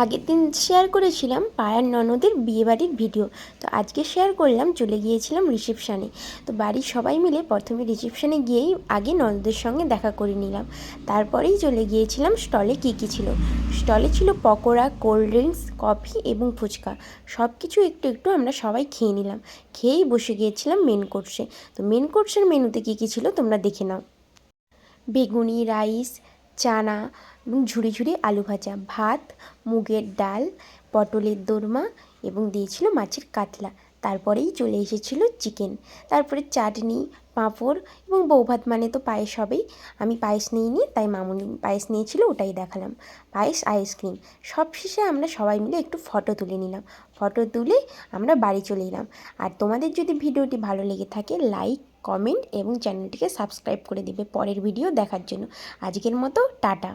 আগের দিন শেয়ার করেছিলাম পাড়ার ননদের বিয়েবাড়ির ভিডিও। তো আজকে শেয়ার করলাম, চলে গিয়েছিলাম রিসেপশানে। তো বাড়ির সবাই মিলে প্রথমে রিসেপশানে গিয়েই আগে ননদের সঙ্গে দেখা করে নিলাম, তারপরেই চলে গিয়েছিলাম স্টলে। কী কী ছিল স্টলে? ছিল পকোড়া, কোল্ড ড্রিঙ্কস, কফি এবং ফুচকা। সব কিছু একটু একটু আমরা সবাই খেয়ে নিলাম। খেয়েই বসে গিয়েছিলাম মেন কোর্সে। তো মেন কোর্সের মেনুতে কী কী ছিল তোমরা দেখে নাও। বেগুনি, রাইস, চানা এবং ঝুরি ঝুরি আলু ভাজা, ভাত, মুগের ডাল, পটলের দোরমা এবং দিয়েছিল মাছের কাতলা। তারপরেই চলে এসেছিলো চিকেন। তারপরে চাটনি, পাঁপড় এবং বৌভাত মানে তো পায়েস হবেই। আমি পায়েস নিইনি, তাই মামুনি পায়েস নিয়েছিল, ওটাই দেখালাম। পায়েস, আইসক্রিম। সব শেষে আমরা সবাই মিলে একটু ফটো তুলে নিলাম। ফটো তুলে আমরা বাড়ি চলে এলাম। আর তোমাদের যদি ভিডিওটি ভালো লেগে থাকে, লাইক, কমেন্ট এবং চ্যানেলটিকে সাবস্ক্রাইব করে দিবে পরের ভিডিও দেখার জন্য। আজকের মতো টাটা।